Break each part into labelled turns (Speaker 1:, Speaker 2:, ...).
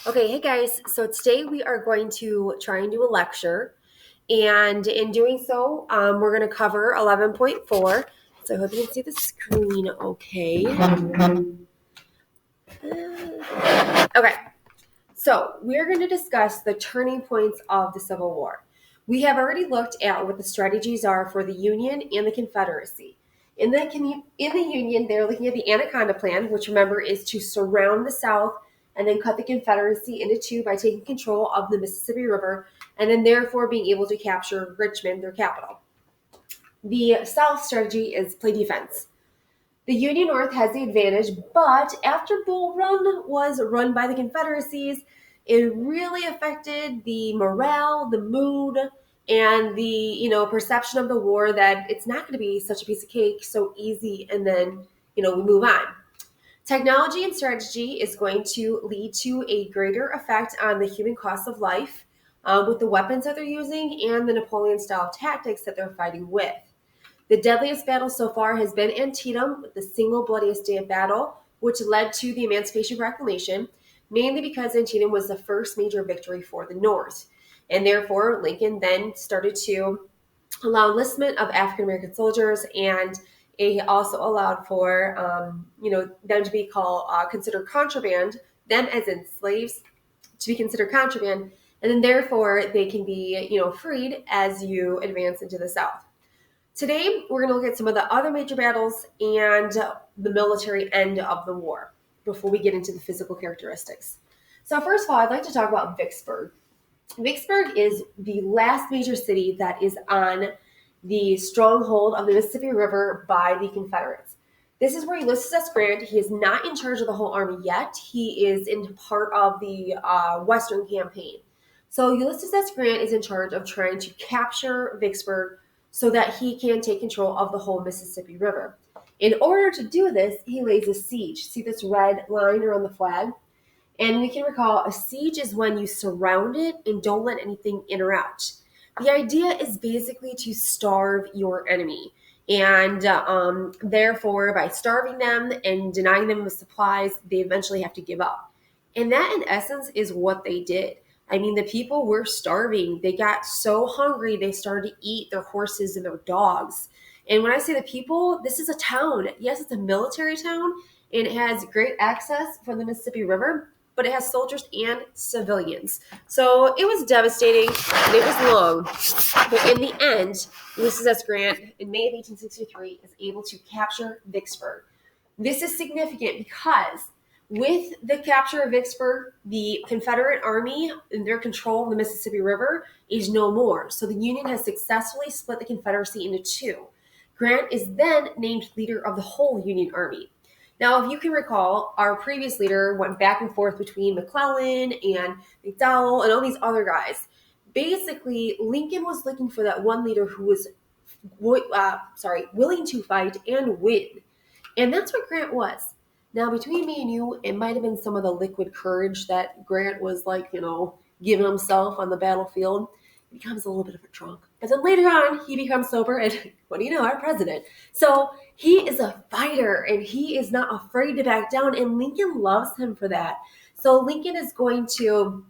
Speaker 1: Okay, hey guys. So today we are going to try and do a lecture. And in doing so, we're going to cover 11.4. So I hope you can see the screen okay. Okay, so we're going to discuss the turning points of the Civil War. We have already looked at what the strategies are for the Union and the Confederacy. In the Union, they're looking at the Anaconda Plan, which remember is to surround the South and then cut the Confederacy into two by taking control of the Mississippi River and then therefore being able to capture Richmond, their capital. The South strategy is play defense. The Union North has the advantage, but after Bull Run was run by the Confederacies, it really affected the morale, the mood, and the perception of the war that it's not going to be such a piece of cake, so easy, and then we move on. Technology and strategy is going to lead to a greater effect on the human cost of life with the weapons that they're using and the Napoleon style tactics that they're fighting with. The deadliest battle so far has been Antietam, with the single bloodiest day of battle, which led to the Emancipation Proclamation, mainly because Antietam was the first major victory for the North. And therefore, Lincoln then started to allow enlistment of African American soldiers, and he also allowed for them to be called considered contraband, them as in slaves to be considered contraband, and then therefore they can be freed as you advance into the South. Today, we're going to look at some of the other major battles and the military end of the war before we get into the physical characteristics. So first of all, I'd like to talk about Vicksburg. Vicksburg is the last major city that is on the stronghold of the Mississippi River by the Confederates. This is where Ulysses S. Grant, he is not in charge of the whole army yet. He is in part of the Western campaign. So Ulysses S. Grant is in charge of trying to capture Vicksburg so that he can take control of the whole Mississippi River. In order to do this, he lays a siege. See this red line around the flag? And we can recall a siege is when you surround it and don't let anything in or out. The idea is basically to starve your enemy. And therefore, by starving them and denying them with supplies, they eventually have to give up. And that, in essence, is what they did. I mean, the people were starving. They got so hungry, they started to eat their horses and their dogs. And when I say the people, this is a town. Yes, it's a military town, and it has great access from the Mississippi River, but it has soldiers and civilians. So it was devastating, and it was long. But in the end, Ulysses S. Grant, in May of 1863, is able to capture Vicksburg. This is significant because with the capture of Vicksburg, the Confederate Army and their control of the Mississippi River is no more. So the Union has successfully split the Confederacy into two. Grant is then named leader of the whole Union Army. Now, if you can recall, our previous leader went back and forth between McClellan and McDowell and all these other guys. Basically, Lincoln was looking for that one leader who was willing to fight and win. And that's what Grant was. Now, between me and you, it might have been some of the liquid courage that Grant was giving himself on the battlefield. He becomes a little bit of a drunk. But then later on, he becomes sober, and what do you know, our president. So he is a fighter, and he is not afraid to back down, and Lincoln loves him for that. So Lincoln is going to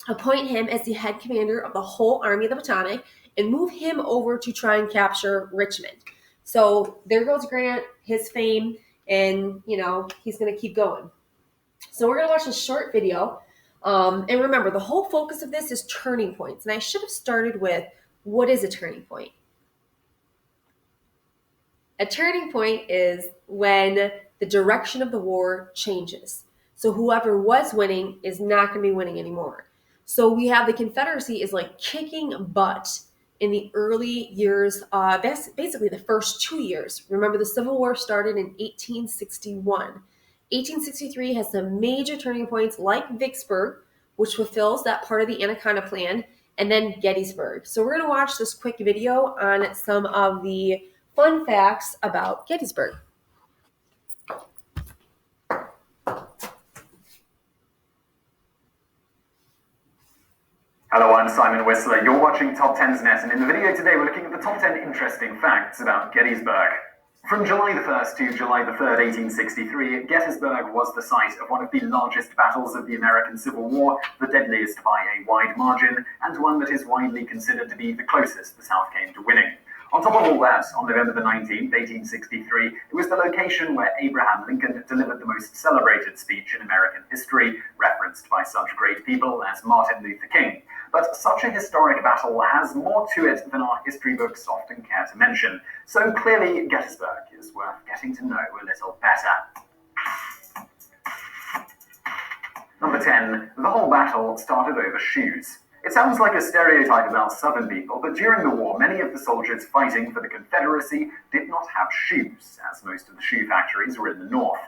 Speaker 1: appoint him as the head commander of the whole Army of the Potomac and move him over to try and capture Richmond. So there goes Grant, his fame, and he's going to keep going. So we're going to watch a short video. And remember, the whole focus of this is turning points. And I should have started with, what is a turning point? A turning point is when the direction of the war changes. So whoever was winning is not going to be winning anymore. So we have the Confederacy is like kicking butt in the early years, basically the first 2 years. Remember, the Civil War started in 1861. 1863 has some major turning points like Vicksburg, which fulfills that part of the Anaconda Plan, and then Gettysburg. So we're going to watch this quick video on some of the fun facts about Gettysburg.
Speaker 2: Hello, I'm Simon Whistler. You're watching Top 10's Net, and in the video today we're looking at the top 10 interesting facts about Gettysburg. From July the 1st to July the 3rd, 1863, Gettysburg was the site of one of the largest battles of the American Civil War, the deadliest by a wide margin, and one that is widely considered to be the closest the South came to winning. On top of all that, on November the 19th, 1863, it was the location where Abraham Lincoln delivered the most celebrated speech in American history, referenced by such great people as Martin Luther King. But such a historic battle has more to it than our history books often care to mention, so clearly Gettysburg is worth getting to know a little better. Number 10. The whole battle started over shoes. It sounds like a stereotype about Southern people, but during the war, many of the soldiers fighting for the Confederacy did not have shoes, as most of the shoe factories were in the North.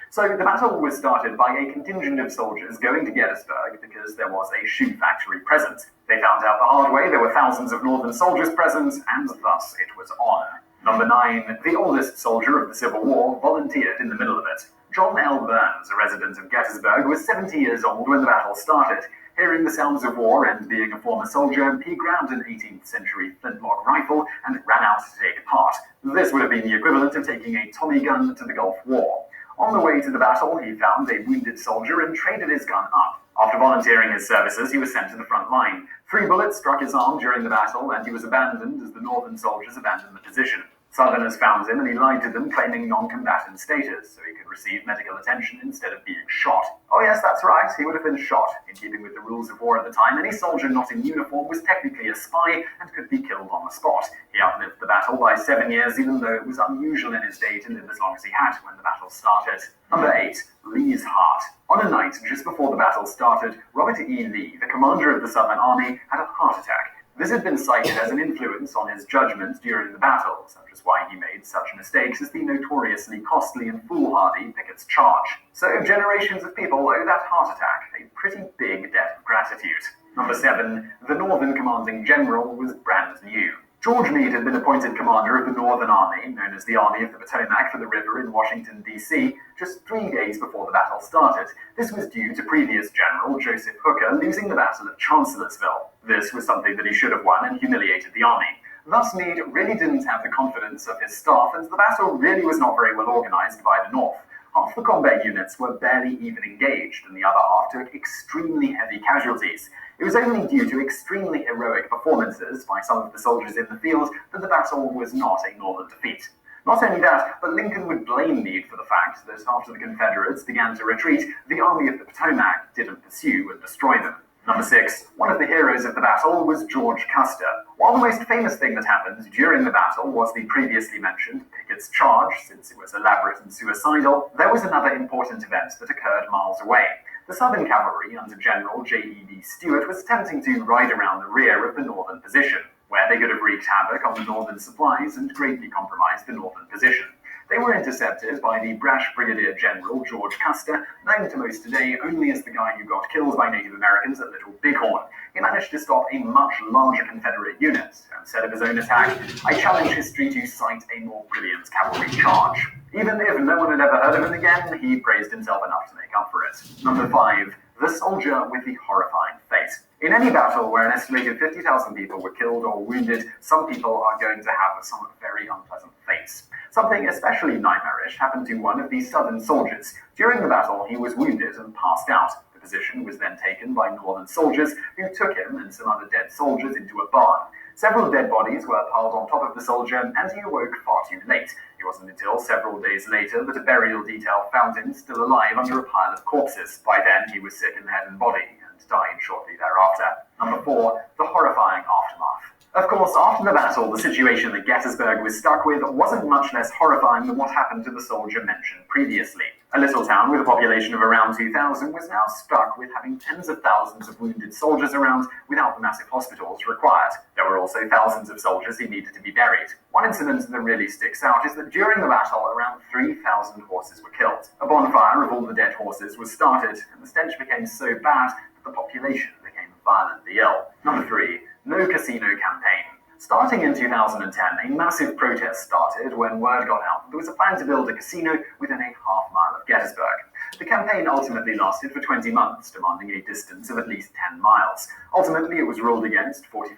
Speaker 2: So the battle was started by a contingent of soldiers going to Gettysburg because there was a shoe factory present. They found out the hard way there were thousands of Northern soldiers present, and thus it was on. Number 9. The oldest soldier of the Civil War volunteered in the middle of it. John L. Burns, a resident of Gettysburg, was 70 years old when the battle started. Hearing the sounds of war and being a former soldier, he grabbed an 18th century flintlock rifle and ran out to take part. This would have been the equivalent of taking a Tommy gun to the Gulf War. On the way to the battle, he found a wounded soldier and traded his gun up. After volunteering his services, he was sent to the front line. 3 bullets struck his arm during the battle, and he was abandoned as the Northern soldiers abandoned the position. Southerners found him, and he lied to them, claiming non-combatant status, so he could receive medical attention instead of being shot. Oh yes, that's right, he would have been shot. In keeping with the rules of war at the time, any soldier not in uniform was technically a spy and could be killed on the spot. He outlived the battle by 7 years, even though it was unusual in his day to live as long as he had when the battle started. Number 8. Lee's heart. On a night just before the battle started, Robert E. Lee, the commander of the Southern Army, had a heart attack. This had been cited as an influence on his judgment during the battle, such as why he made such mistakes as the notoriously costly and foolhardy Pickett's Charge. So generations of people owe that heart attack a pretty big debt of gratitude. Number 7. The Northern commanding general was brand new. George Meade had been appointed commander of the Northern Army, known as the Army of the Potomac for the river in Washington, D.C., just 3 days before the battle started. This was due to previous General Joseph Hooker losing the Battle of Chancellorsville. This was something that he should have won and humiliated the army. Thus, Meade really didn't have the confidence of his staff, and the battle really was not very well organized by the North. Half the combat units were barely even engaged, and the other half took extremely heavy casualties. It was only due to extremely heroic performances by some of the soldiers in the field that the battle was not a Northern defeat. Not only that, but Lincoln would blame Meade for the fact that after the Confederates began to retreat, the Army of the Potomac didn't pursue and destroy them. Number 6. One of the heroes of the battle was George Custer. While the most famous thing that happened during the battle was the previously mentioned Pickett's Charge, since it was elaborate and suicidal, there was another important event that occurred miles away. The Southern cavalry under General J.E.B. Stuart was attempting to ride around the rear of the Northern position, where they could have wreaked havoc on the Northern supplies and greatly compromised the Northern position. They were intercepted by the brash Brigadier General George Custer, known to most today only as the guy who got killed by Native Americans at Little Bighorn. He managed to stop a much larger Confederate unit, and instead of his own attack, I challenge history to cite a more brilliant cavalry charge. Even if no one had ever heard of him again, he praised himself enough to make up for it. Number 5. The soldier with the horrifying fate. In any battle where an estimated 50,000 people were killed or wounded, some people are going to have some very unpleasant fates. Something especially nightmarish happened to one of these Southern soldiers. During the battle, he was wounded and passed out. The position was then taken by Northern soldiers, who took him and some other dead soldiers into a barn. Several dead bodies were piled on top of the soldier, and he awoke far too late. It wasn't until several days later that a burial detail found him still alive under a pile of corpses. By then, he was sick in the head and body, and died shortly thereafter. Number 4. The horrifying aftermath. Of course, after the battle, the situation that Gettysburg was stuck with wasn't much less horrifying than what happened to the soldier mentioned previously. A little town with a population of around 2,000 was now stuck with having tens of thousands of wounded soldiers around without the massive hospitals required. There were also thousands of soldiers who needed to be buried. One incident that really sticks out is that during the battle, around 3,000 horses were killed. A bonfire of all the dead horses was started, and the stench became so bad that the population became violently ill. Number 3. No casino campaign. Starting in 2010, a massive protest started when word got out that there was a plan to build a casino within a half mile of Gettysburg. The campaign ultimately lasted for 20 months, demanding a distance of at least 10 miles. Ultimately, it was ruled against 45%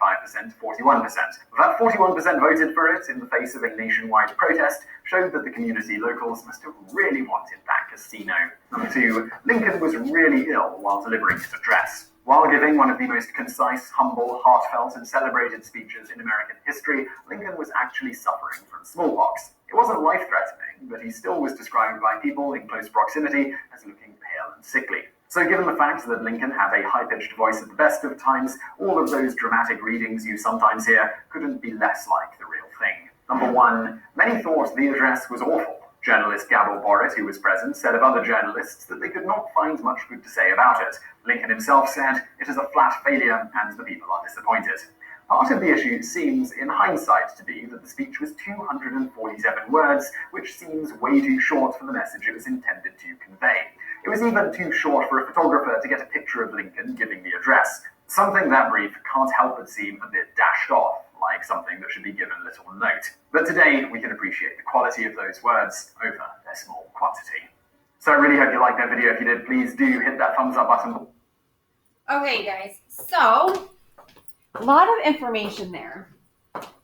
Speaker 2: to 41%. That 41% voted for it in the face of a nationwide protest showed that the community locals must have really wanted that casino. Number 2, Lincoln was really ill while delivering his address. While giving one of the most concise, humble, heartfelt, and celebrated speeches in American history, Lincoln was actually suffering from smallpox. It wasn't life-threatening, but he still was described by people in close proximity as looking pale and sickly. So given the fact that Lincoln had a high-pitched voice at the best of times, all of those dramatic readings you sometimes hear couldn't be less like the real thing. Number 1, many thought the address was awful. Journalist Gabor Borit, who was present, said of other journalists that they could not find much good to say about it. Lincoln himself said, "It is a flat failure and the people are disappointed." Part of the issue seems, in hindsight, to be that the speech was 247 words, which seems way too short for the message it was intended to convey. It was even too short for a photographer to get a picture of Lincoln giving the address. Something that brief can't help but seem a bit dashed off, like something that should be given little note. But today, we can appreciate the quality of those words over their small quantity. So I really hope you liked that video. If you did, please do hit that thumbs up button.
Speaker 1: Okay, guys, so a lot of information there.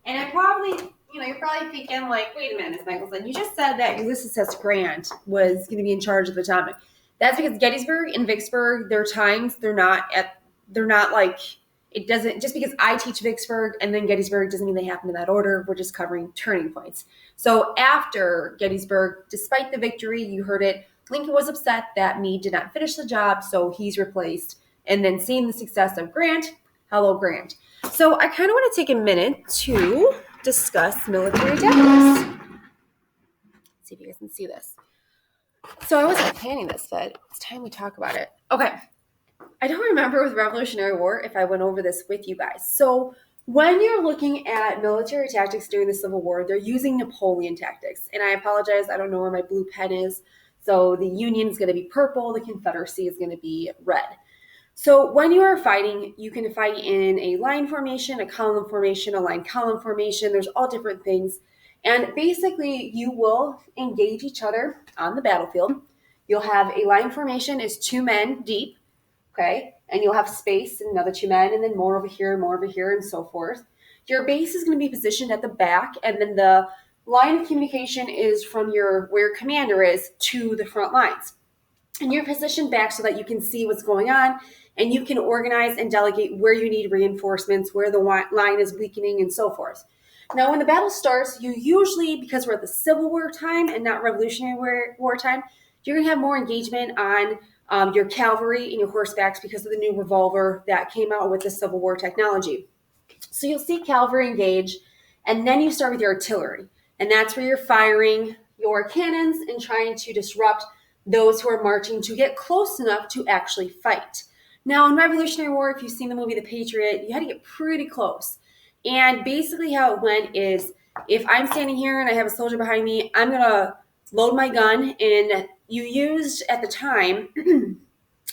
Speaker 1: And I probably, you're probably thinking like, wait a minute, Ms. Michelson, you just said that Ulysses S. Grant was going to be in charge of the Potomac. That's because Gettysburg and Vicksburg, their times, they're not like, it doesn't, just because I teach Vicksburg and then Gettysburg doesn't mean they happen in that order. We're just covering turning points. So after Gettysburg, despite the victory, you heard it, Lincoln was upset that Meade did not finish the job, so he's replaced. And then seeing the success of Grant, hello, Grant. So I kind of want to take a minute to discuss military tactics. Let's see if you guys can see this. So I wasn't planning this, but it's time we talk about it. Okay. I don't remember with Revolutionary War if I went over this with you guys. So when you're looking at military tactics during the Civil War, they're using Napoleon tactics. And I apologize, I don't know where my blue pen is. So the Union is going to be purple, the Confederacy is going to be red. So when you are fighting, you can fight in a line formation, a column formation, a line column formation. There's all different things. And basically, you will engage each other on the battlefield. You'll have a line formation is 2 men deep, okay? And you'll have space and another 2 men, and then more over here, and so forth. Your base is going to be positioned at the back, and then the line of communication is from where your commander is to the front lines. And you're positioned back so that you can see what's going on, and you can organize and delegate where you need reinforcements, where the line is weakening, and so forth. Now, when the battle starts, you usually, because we're at the Civil War time and not Revolutionary War time, you're going to have more engagement on your cavalry and your horsebacks because of the new revolver that came out with the Civil War technology. So you'll see cavalry engage, and then you start with your artillery. And that's where you're firing your cannons and trying to disrupt those who are marching to get close enough to actually fight. Now, in Revolutionary War, if you've seen the movie The Patriot, you had to get pretty close. And basically how it went is, if I'm standing here and I have a soldier behind me, I'm going to load my gun, and you used, at the time,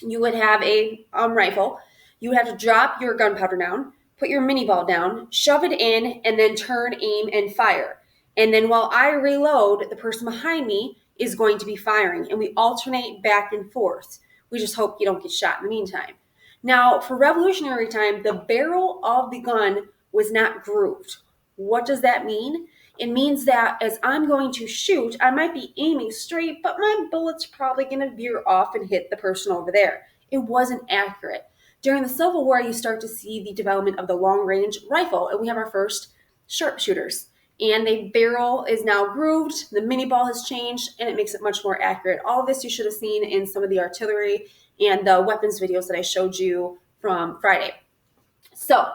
Speaker 1: you would have a rifle. You would have to drop your gunpowder down, put your mini ball down, shove it in, and then turn, aim, and fire. And then while I reload, the person behind me is going to be firing, and we alternate back and forth. We just hope you don't get shot in the meantime. Now, for Revolutionary time, the barrel of the gun was not grooved. What does that mean? It means that as I'm going to shoot, I might be aiming straight, but my bullet's probably going to veer off and hit the person over there. It wasn't accurate. During the Civil War, you start to see the development of the long-range rifle, and we have our first sharpshooters. And the barrel is now grooved, the mini ball has changed, and it makes it much more accurate. All of this you should have seen in some of the artillery and the weapons videos that I showed you from Friday. So,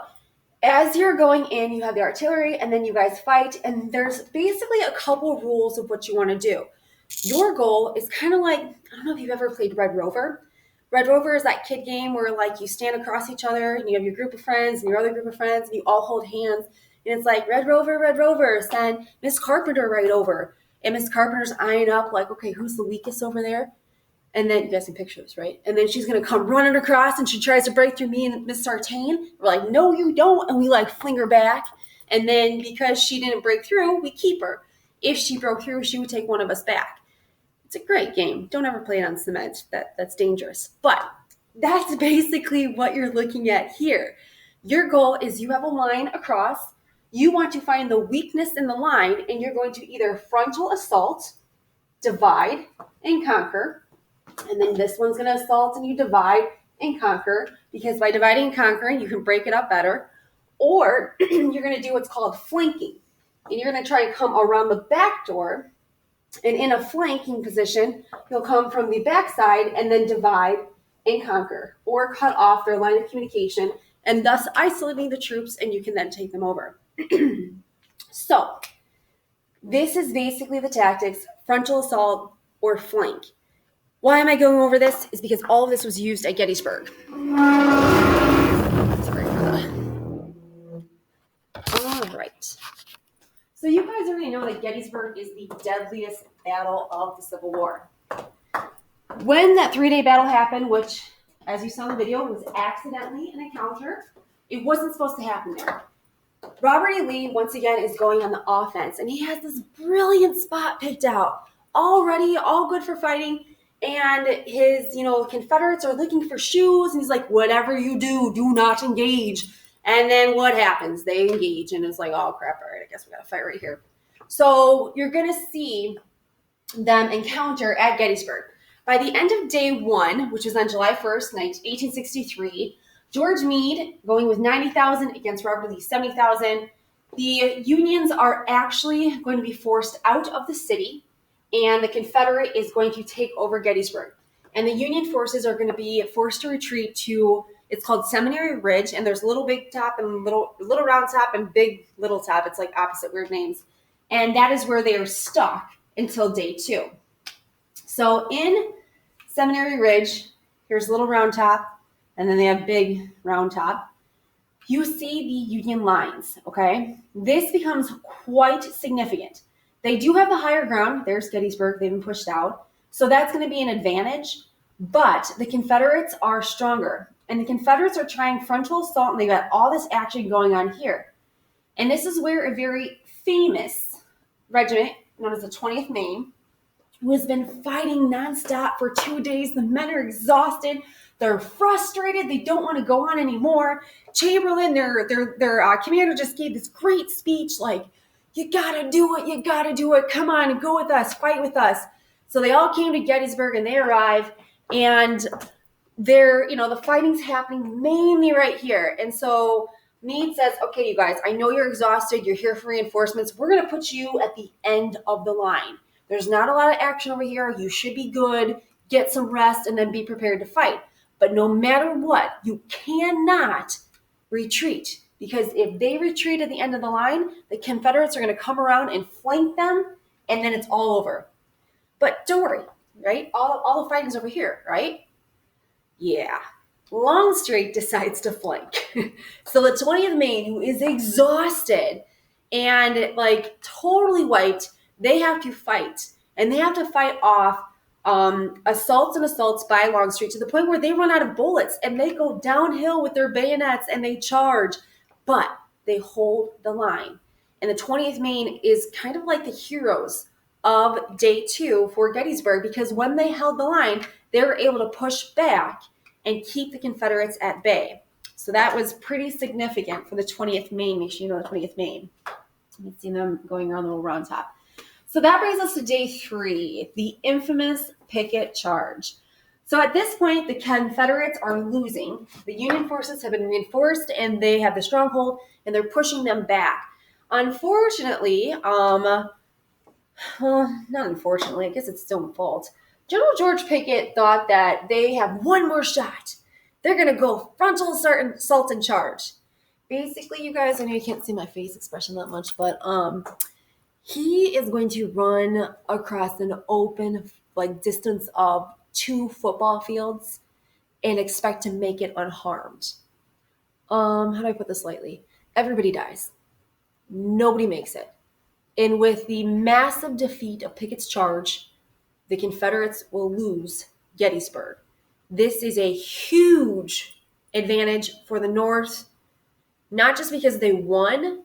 Speaker 1: as you're going in, you have the artillery, and then you guys fight, and there's basically a couple rules of what you want to do. Your goal is kind of like, I don't know if you've ever played Red Rover. Red Rover is that kid game where like you stand across each other, and you have your group of friends and your other group of friends, and you all hold hands, and it's like, Red Rover, send Miss Carpenter right over. And Miss Carpenter's eyeing up like, okay, who's the weakest over there? And then you guys can picture this, right? And then she's going to come running across, and she tries to break through me and Miss Sartain. We're like, no, you don't. And we like fling her back. And then because she didn't break through, we keep her. If she broke through, she would take one of us back. It's a great game. Don't ever play it on cement. That's dangerous. But that's basically what you're looking at here. Your goal is you have a line across. You want to find the weakness in the line, and you're going to either frontal assault, divide, and conquer. And then this one's going to assault and you divide and conquer, because by dividing and conquering, you can break it up better. Or you're going to do what's called flanking. And you're going to try to come around the back door. And in a flanking position, you'll come from the backside and then divide and conquer, or cut off their line of communication, and thus isolating the troops, and you can then take them over. So this is basically the tactics: frontal assault or flank. Why am I going over this? Is because all of this was used at Gettysburg. Sorry for that. All right. So you guys already know that Gettysburg is the deadliest battle of the Civil War. When that 3-day battle happened, which, as you saw in the video, was accidentally an encounter, it wasn't supposed to happen there. Robert E. Lee, once again, is going on the offense, and he has this brilliant spot picked out, all ready, all good for fighting, and his, Confederates are looking for shoes, and he's like, whatever you do, do not engage. And then what happens? They engage, and it's like, oh, crap, all right, I guess we got to fight right here. So you're going to see them encounter at Gettysburg. By the end of day 1, which was on July 1st, 1863, George Meade going with 90,000 against Robert Lee 70,000. The Unions are actually going to be forced out of the city, and the Confederate is going to take over Gettysburg. And the Union forces are going to be forced to retreat to, it's called Seminary Ridge, and there's Little Big Top and Little Round Top and Big Little Top. It's like opposite weird names. And that is where they are stuck until day 2. So in Seminary Ridge, here's Little Round Top, and then they have Big Round Top. You see the Union lines, okay? This becomes quite significant. They do have the higher ground. There's Gettysburg. They've been pushed out. So that's going to be an advantage. But the Confederates are stronger. And the Confederates are trying frontal assault, and they got all this action going on here. And this is where a very famous regiment, known as the 20th Maine, who has been fighting nonstop for 2 days. The men are exhausted. They're frustrated. They don't want to go on anymore. Chamberlain, their commander, just gave this great speech like, you gotta do it, you gotta do it. Come on, go with us, fight with us. So they all came to Gettysburg, and they arrive, and the fighting's happening mainly right here. And so Meade says, okay, you guys, I know you're exhausted. You're here for reinforcements. We're going to put you at the end of the line. There's not a lot of action over here. You should be good. Get some rest, and then be prepared to fight. But no matter what, you cannot retreat, because if they retreat at the end of the line, the Confederates are going to come around and flank them, and then it's all over. But don't worry, right? All the fighting's over here, right? Yeah. Longstreet decides to flank. So the 20th Maine, who is exhausted and like totally wiped, they have to fight. And they have to fight off assaults and assaults by Longstreet, to the point where they run out of bullets, and they go downhill with their bayonets and they charge. But they hold the line. And the 20th Maine is kind of like the heroes of day 2 for Gettysburg, because when they held the line, they were able to push back and keep the Confederates at bay. So that was pretty significant for the 20th Maine. Make sure you know the 20th Maine. You can see them going around the little round top. So that brings us to day 3, the infamous Picket Charge. So at this point, the Confederates are losing. The Union forces have been reinforced, and they have the stronghold, and they're pushing them back. Unfortunately, not unfortunately, I guess it's still my fault. General George Pickett thought that they have one more shot. They're going to go frontal assault and charge. Basically, you guys, I know you can't see my face expression that much, but he is going to run across an open distance of 2 football fields and expect to make it unharmed. How do I put this lightly? Everybody dies. Nobody makes it. And with the massive defeat of Pickett's charge, the Confederates will lose Gettysburg. This is a huge advantage for the North, not just because they won,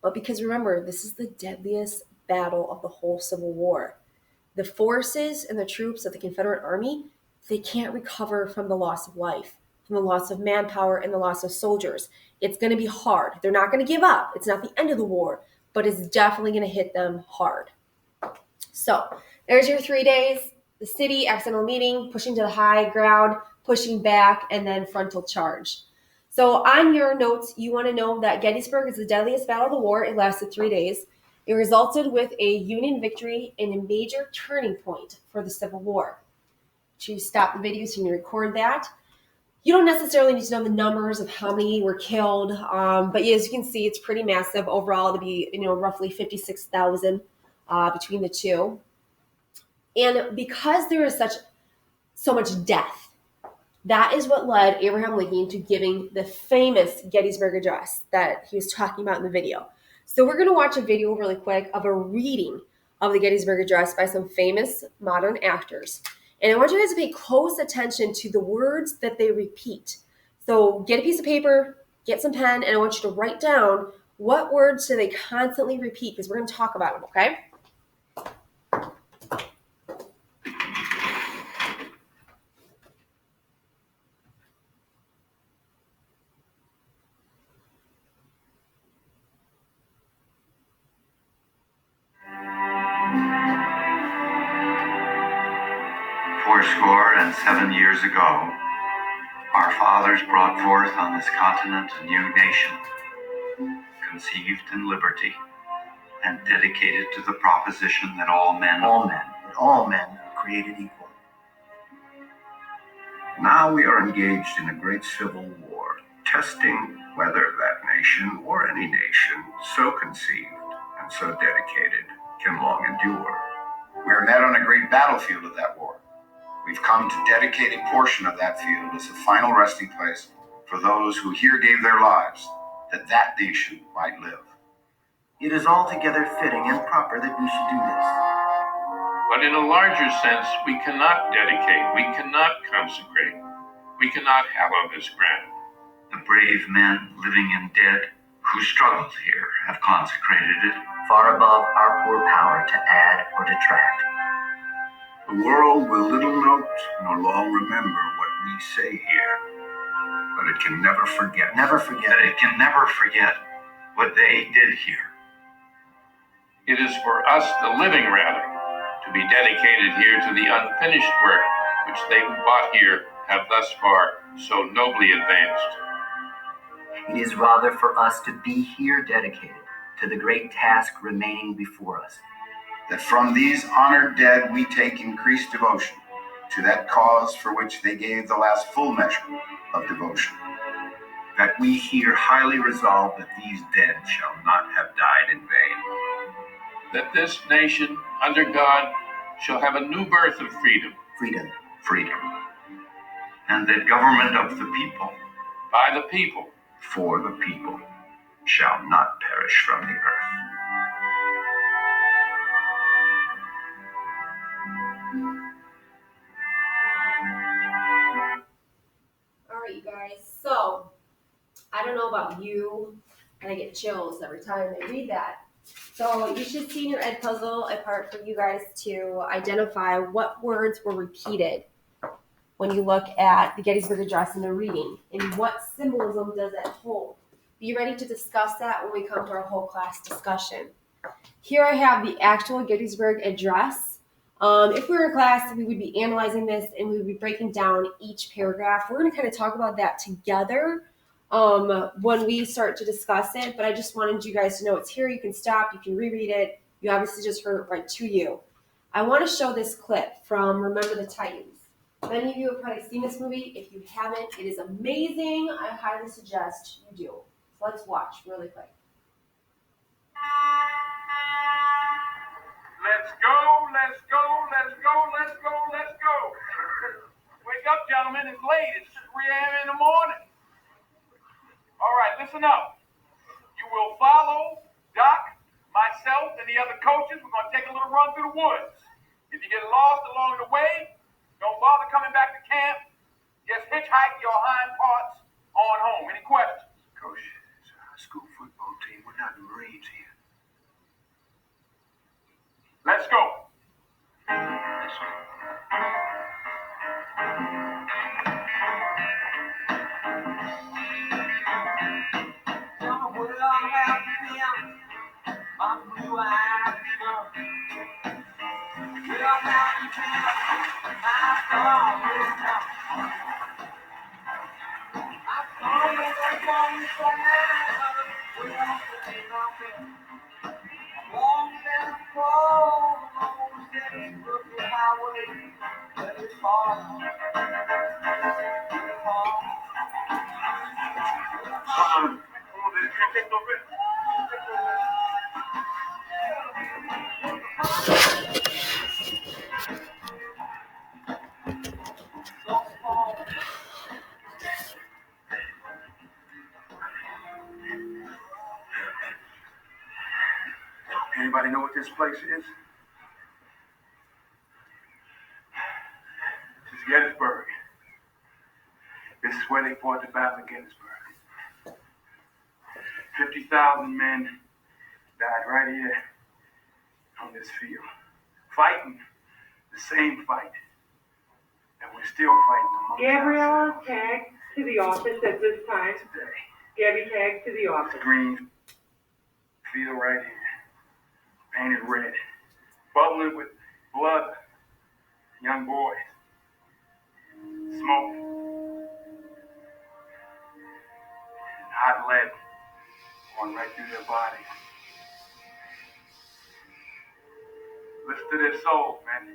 Speaker 1: but because, remember, this is the deadliest battle of the whole Civil War. the forces and the troops of the Confederate Army, they can't recover from the loss of life, from the loss of manpower and the loss of soldiers. It's going to be hard. They're not going to give up. It's not the end of the war, but it's definitely going to hit them hard. So there's your 3 days. The city, accidental meeting, pushing to the high ground, pushing back, and then frontal charge. So on your notes, you want to know that Gettysburg is the deadliest battle of the war. It lasted 3 days. It resulted with a Union victory and a major turning point for the Civil War. To stop the video so you can record that. You don't necessarily need to know the numbers of how many were killed, but as you can see, it's pretty massive. Overall, it'll be roughly 56,000 between the two. And because there is so much death, that is what led Abraham Lincoln to giving the famous Gettysburg Address that he was talking about in the video. So we're going to watch a video really quick of a reading of the Gettysburg Address by some famous modern actors. And I want you guys to pay close attention to the words that they repeat. So get a piece of paper, get some pen, and I want you to write down what words do they constantly repeat, because we're going to talk about them, okay?
Speaker 3: Fourscore and 7 years ago, our fathers brought forth on this continent a new nation, conceived in liberty, and dedicated to the proposition that all men are created equal. Now we are engaged in a great civil war, testing whether that nation or any nation so conceived and so dedicated can long endure. We are met on a great battlefield of that war. We've come to dedicate a portion of that field as a final resting place for those who here gave their lives, that that nation might live. It is altogether fitting and proper that we should do this.
Speaker 4: But in a larger sense, we cannot dedicate, we cannot consecrate, we cannot hallow this ground.
Speaker 3: The brave men, living and dead, who struggled here have consecrated it,
Speaker 5: far above our poor power to add or detract.
Speaker 3: The world will little note nor long remember what we say here, but it can never forget. It can never forget what they did here.
Speaker 4: It is for us, the living rather, to be dedicated here to the unfinished work which they who fought here have thus far so nobly advanced.
Speaker 5: It is rather for us to be here dedicated to the great task remaining before us.
Speaker 3: That from these honored dead we take increased devotion to that cause for which they gave the last full measure of devotion. That we here highly resolve that these dead shall not have died in vain.
Speaker 4: That this nation, under God, shall have a new birth of freedom.
Speaker 3: Freedom. And that government of the people,
Speaker 4: By the people.
Speaker 3: for the people, shall not perish from the earth.
Speaker 1: All right, you guys. So, I don't know about you, and I get chills every time I read that. So, you should see in your Ed puzzle a part for you guys to identify what words were repeated when you look at the Gettysburg Address and the reading, and what symbolism does it hold. Be ready to discuss that when we come to our whole class discussion. Here I have the actual Gettysburg Address. If we were in class, we would be analyzing this and we would be breaking down each paragraph. We're going to kind of talk about that together when we start to discuss it, but I just wanted you guys to know it's here. You can stop, you can reread it. You obviously just heard it right to you. I want to show this clip from Remember the Titans. Many of you have probably seen this movie. If you haven't, it is amazing. I highly suggest you do. So let's watch really quick.
Speaker 4: Let's go, let's go, let's go, let's go, let's go. Wake up, gentlemen, it's late. It's 3 a.m. in the morning. All right, listen up. You will follow Doc, myself, and the other coaches. We're going to take a little run through the woods. If you get lost along the way, don't bother coming back to camp. Just hitchhike your hind parts on home. Any questions?
Speaker 3: Coach, it's a high school football team. We're not Marines here.
Speaker 4: Let's go. Anybody know what this place is? This is Gettysburg. This is where they fought the Battle of Gettysburg. 50,000 men died right here on this field, fighting the same fight that we're still fighting amongst
Speaker 6: Gabriella,
Speaker 4: ourselves
Speaker 6: tag to the office at this time.
Speaker 4: today.
Speaker 6: Gabby, tag to the office.
Speaker 4: Green field right here, painted red, bubbling with blood, young boys, smoke, and hot lead going right through their bodies. Listen to their souls, man. I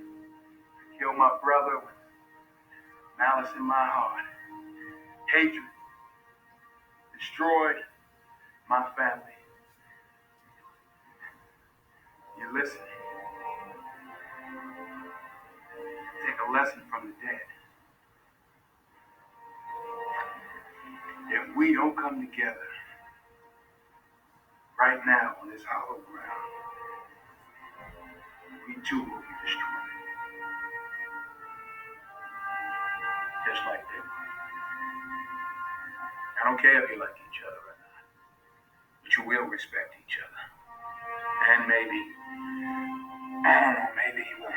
Speaker 4: killed my brother with malice in my heart, hatred, destroyed my family. You listen. Take a lesson from the dead. If we don't come together right now on this hollow ground, we too will be destroyed. Just like them. I don't care if you like each other or not, but you will respect each other. And maybe, I don't know, maybe you won't.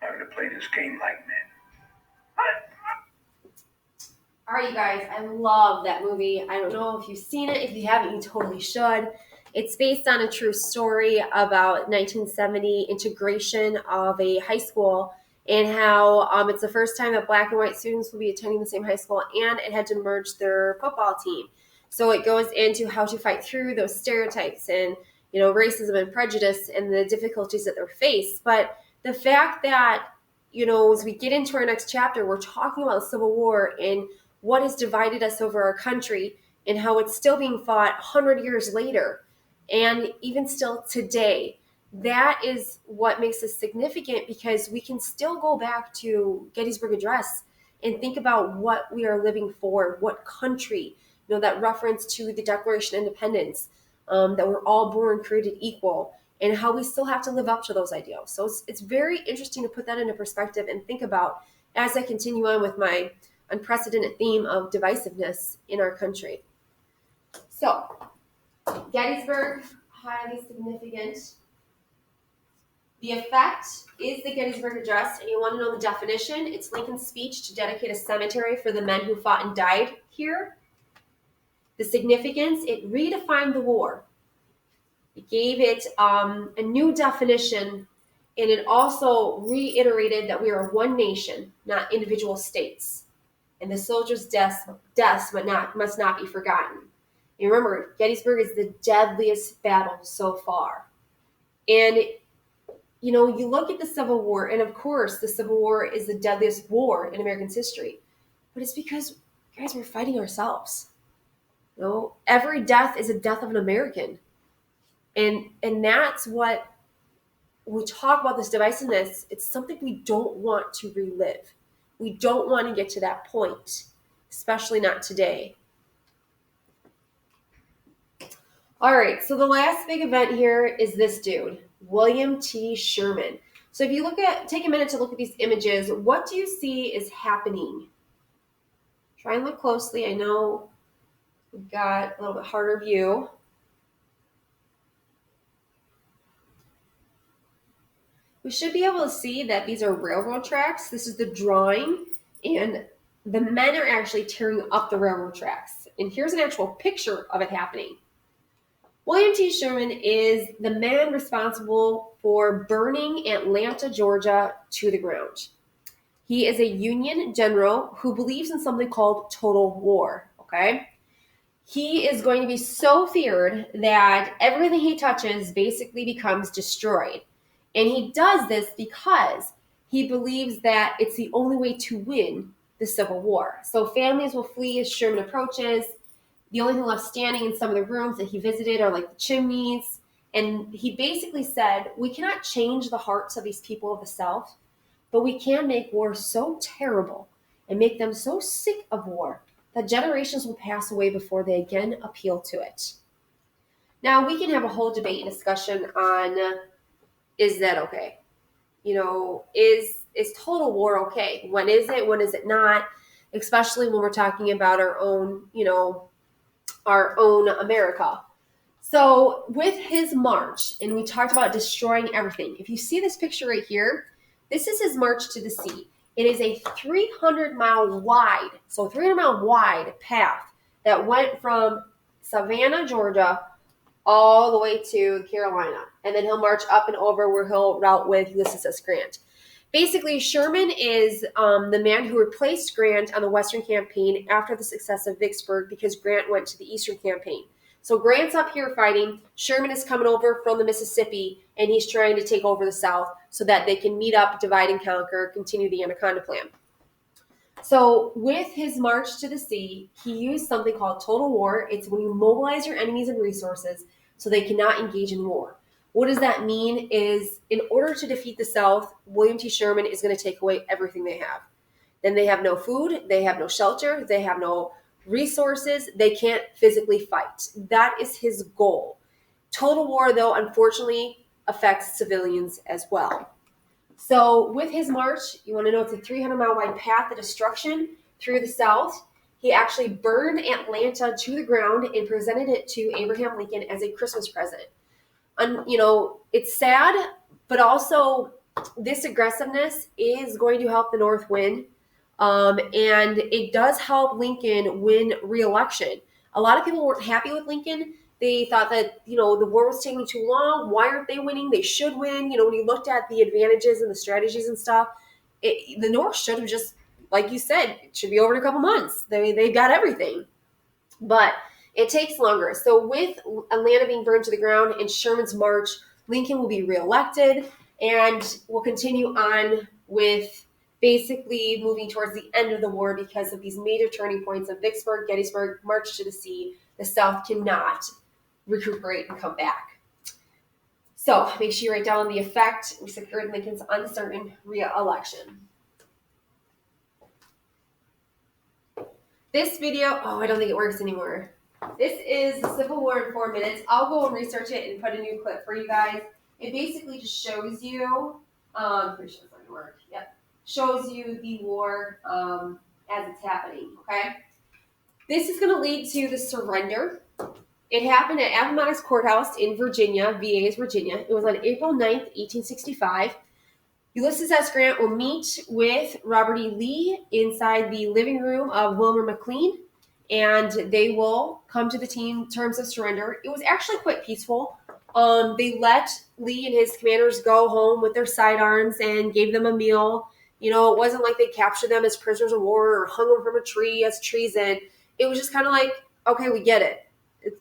Speaker 4: Learn to play this game like men.
Speaker 1: All right, you guys, I love that movie. I don't know if you've seen it. If you haven't, you totally should. It's based on a true story about 1970 integration of a high school and how it's the first time that black and white students will be attending the same high school, and it had to merge their football team. So it goes into how to fight through those stereotypes and, racism and prejudice and the difficulties that they're faced. But the fact that, as we get into our next chapter, we're talking about the Civil War and what has divided us over our country and how it's still being fought 100 years later and even still today. That is what makes us significant, because we can still go back to Gettysburg Address and think about what we are living for, what country, that reference to the Declaration of Independence, that we're all born created equal, and how we still have to live up to those ideals. So it's very interesting to put that into perspective and think about as I continue on with my unprecedented theme of divisiveness in our country. So, Gettysburg, highly significant. The effect is the Gettysburg Address, and you want to know the definition? It's Lincoln's speech to dedicate a cemetery for the men who fought and died here. The significance, it redefined the war. It gave it a new definition, and it also reiterated that we are one nation, not individual states. And the soldiers' deaths must not be forgotten. And remember, Gettysburg is the deadliest battle so far. And you look at the Civil War, and of course, the Civil War is the deadliest war in American history. But it's because, guys, we're fighting ourselves. Every death is a death of an American. And that's what, when we talk about this divisiveness, it's something we don't want to relive. We don't want to get to that point, especially not today. All right, so the last big event here is this dude, William T. Sherman. So if you take a minute to look at these images, what do you see is happening? Try and look closely. I know we've got a little bit harder view. We should be able to see that these are railroad tracks. This is the drawing, and the men are actually tearing up the railroad tracks. And here's an actual picture of it happening. William T. Sherman is the man responsible for burning Atlanta, Georgia to the ground. He is a Union general who believes in something called total war, okay? He is going to be so feared that everything he touches basically becomes destroyed. And he does this because he believes that it's the only way to win the Civil War. So families will flee as Sherman approaches. The only thing left standing in some of the rooms that he visited are like the chimneys. And he basically said, we cannot change the hearts of these people of the South, but we can make war so terrible and make them so sick of war that generations will pass away before they again appeal to it. Now, we can have a whole debate and discussion on, is that okay? Is total war okay? When is it? When is it not? Especially when we're talking about our own America. So with his march, and we talked about destroying everything. If you see this picture right here, this is his march to the sea. It is a 300-mile wide path that went from Savannah, Georgia, all the way to Carolina. And then he'll march up and over where he'll route with Ulysses S. Grant. Basically, Sherman is the man who replaced Grant on the Western campaign after the success of Vicksburg because Grant went to the Eastern campaign. So Grant's up here fighting. Sherman is coming over from the Mississippi, and he's trying to take over the South so that they can meet up, divide and conquer, continue the Anaconda Plan. So with his march to the sea, he used something called total war. It's when you mobilize your enemies and resources so they cannot engage in war. What does that mean is in order to defeat the South, William T. Sherman is going to take away everything they have. Then they have no food, they have no shelter, they have no resources, they can't physically fight. That is his goal. Total war, though, unfortunately affects civilians as well. So with his march, you want to know it's a 300-mile wide path of destruction through the South. He actually burned Atlanta to the ground and presented it to Abraham Lincoln as a Christmas present. And, it's sad, but also this aggressiveness is going to help the North win. And it does help Lincoln win re-election. A lot of people weren't happy with Lincoln. They thought that, the war was taking too long. Why aren't they winning? They should win. When you looked at the advantages and the strategies and stuff, the North should have just, like you said, it should be over in a couple months. They've got everything. But it takes longer. So with Atlanta being burned to the ground and Sherman's march, Lincoln will be reelected and will continue on with basically moving towards the end of the war because of these major turning points of Vicksburg, Gettysburg, March to the Sea. The South cannot recuperate and come back. So make sure you write down the effect we secured Lincoln's uncertain re-election. This video, I don't think it works anymore. This is the Civil War in 4 minutes. I'll go and research it and put a new clip for you guys. It basically just shows you, pretty sure it's not gonna work. Yep. Shows you the war as it's happening, okay? This is going to lead to the surrender. It happened at Appomattox Courthouse in Virginia, VA is Virginia. It was on April 9th, 1865. Ulysses S. Grant will meet with Robert E. Lee inside the living room of Wilmer McLean, and they will come to the terms of surrender. It was actually quite peaceful. They let Lee and his commanders go home with their sidearms and gave them a meal. It wasn't like they captured them as prisoners of war or hung them from a tree as treason. It was just kind of like, okay, we get it.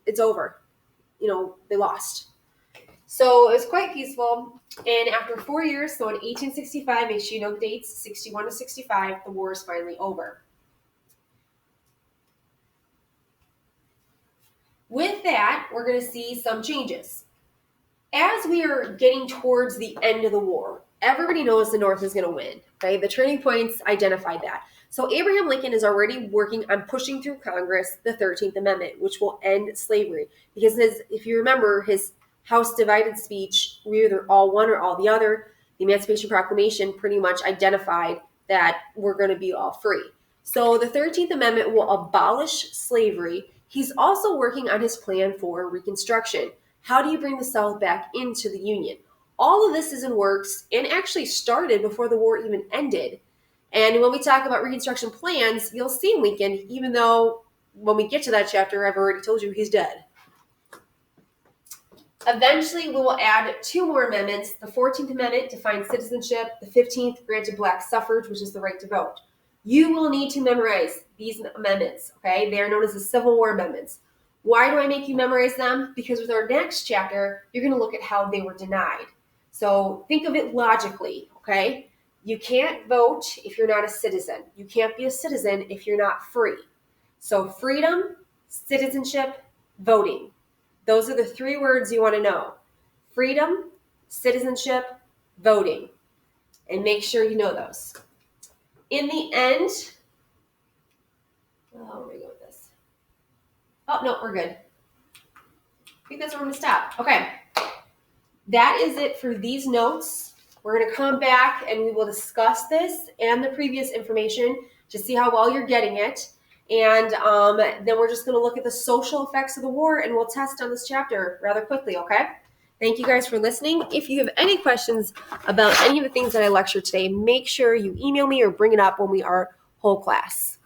Speaker 1: It's over. They lost. So it was quite peaceful. And after 4 years, so in 1865, make sure you know the dates, 61 to 65, the war is finally over. With that, we're going to see some changes. As we are getting towards the end of the war, everybody knows the North is going to win, right? The turning points identified that. So Abraham Lincoln is already working on pushing through Congress the 13th Amendment, which will end slavery. Because if you remember his House divided speech, we either all one or all the other, the Emancipation Proclamation pretty much identified that we're going to be all free. So the 13th Amendment will abolish slavery. He's also working on his plan for Reconstruction. How do you bring the South back into the Union? All of this is in works and actually started before the war even ended. And when we talk about Reconstruction plans, you'll see Lincoln, even though when we get to that chapter, I've already told you he's dead. Eventually, we will add 2 more amendments. The 14th Amendment defines citizenship. The 15th granted black suffrage, which is the right to vote. You will need to memorize these amendments, okay? They are known as the Civil War amendments. Why do I make you memorize them? Because with our next chapter, you're going to look at how they were denied. So think of it logically, okay? You can't vote if you're not a citizen. You can't be a citizen if you're not free. So freedom, citizenship, voting. Those are the 3 words you want to know. Freedom, citizenship, voting. And make sure you know those. In the end, where do we go with this? Oh, no, we're good. I think that's where I'm going to stop. Okay. That is it for these notes. We're going to come back and we will discuss this and the previous information to see how well you're getting it. And then we're just going to look at the social effects of the war, and we'll test on this chapter rather quickly, okay? Thank you guys for listening. If you have any questions about any of the things that I lectured today, make sure you email me or bring it up when we are whole class.